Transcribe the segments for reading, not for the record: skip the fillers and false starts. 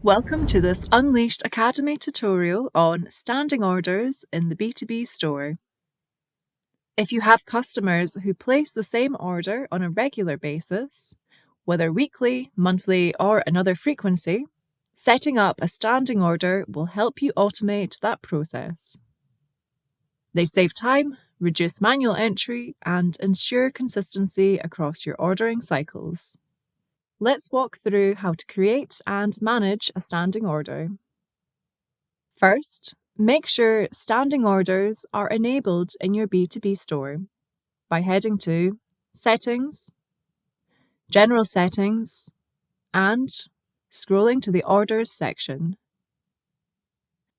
Welcome to this Unleashed Academy tutorial on standing orders in the B2B store. If you have customers who place the same order on a regular basis, whether weekly, monthly, or another frequency, setting up a standing order will help you automate that process. They save time, reduce manual entry, and ensure consistency across your ordering cycles. Let's walk through how to create and manage a standing order. First, make sure standing orders are enabled in your B2B store by heading to Settings, General Settings, and scrolling to the Orders section.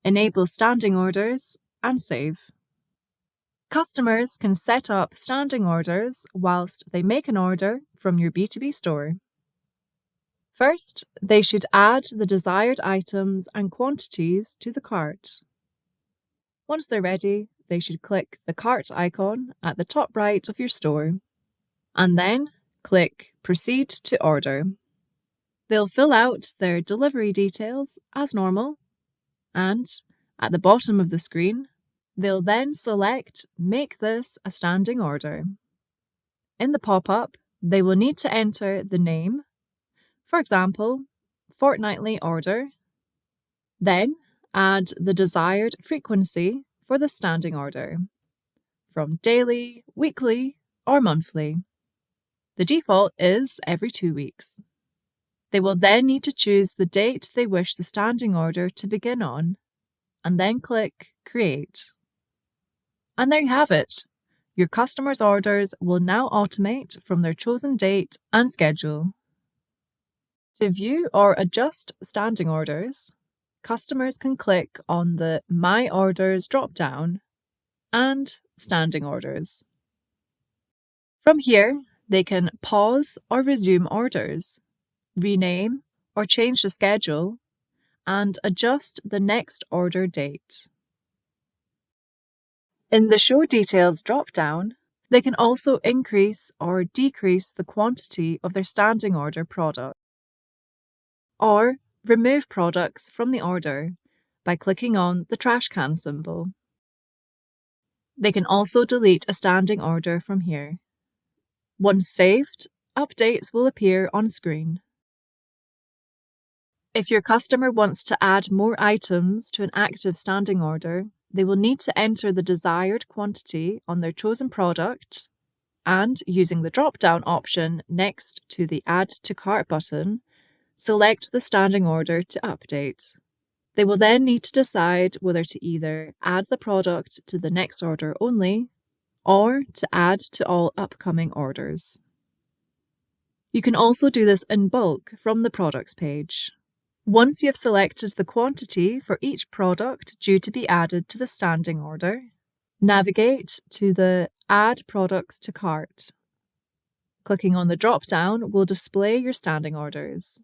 Enable standing orders and save. Customers can set up standing orders whilst they make an order from your B2B store. First, they should add the desired items and quantities to the cart. Once they're ready, they should click the cart icon at the top right of your store, and then click Proceed to Order. They'll fill out their delivery details as normal, and at the bottom of the screen, they'll then select Make this a standing order. In the pop-up, they will need to enter the name, for example, fortnightly order, then add the desired frequency for the standing order, from daily, weekly, or monthly. The default is every 2 weeks. They will then need to choose the date they wish the standing order to begin on, and then click Create. And there you have it. Your customers' orders will now automate from their chosen date and schedule. To view or adjust standing orders, customers can click on the My Orders drop-down and Standing Orders. From here, they can pause or resume orders, rename or change the schedule, and adjust the next order date. In the Show Details drop-down, they can also increase or decrease the quantity of their standing order product, or remove products from the order by clicking on the trash can symbol. They can also delete a standing order from here. Once saved, updates will appear on screen. If your customer wants to add more items to an active standing order, they will need to enter the desired quantity on their chosen product and, using the drop-down option next to the Add to Cart button, select the standing order to update. They will then need to decide whether to either add the product to the next order only or to add to all upcoming orders. You can also do this in bulk from the Products page. Once you have selected the quantity for each product due to be added to the standing order, navigate to the Add Products to Cart. Clicking on the drop-down will display your standing orders.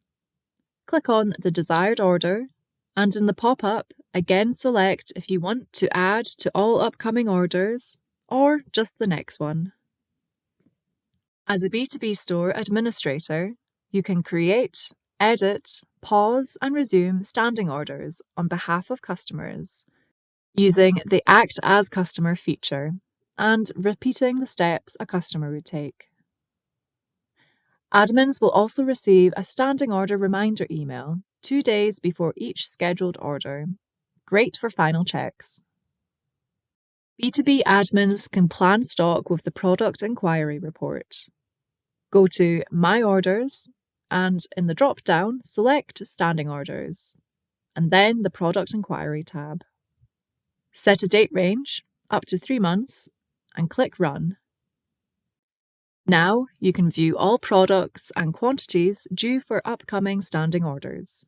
Click on the desired order, and in the pop-up, again select if you want to add to all upcoming orders or just the next one. As a B2B store administrator, you can create, edit, pause, and resume standing orders on behalf of customers using the Act as Customer feature and repeating the steps a customer would take. Admins will also receive a standing order reminder email 2 days before each scheduled order. Great for final checks. B2B admins can plan stock with the Product Inquiry Report. Go to My Orders and in the drop-down, select Standing Orders, and then the Product Inquiry tab. Set a date range, up to 3 months, and click Run. Now you can view all products and quantities due for upcoming standing orders.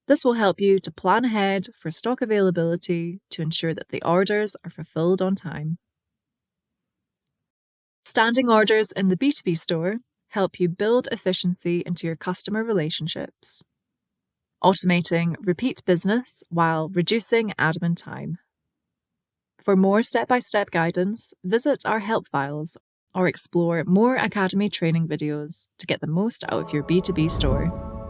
This will help you to plan ahead for stock availability to ensure that the orders are fulfilled on time. Standing orders in the B2B store help you build efficiency into your customer relationships, automating repeat business while reducing admin time. For more step-by-step guidance, visit our help files or explore more Academy training videos to get the most out of your B2B store.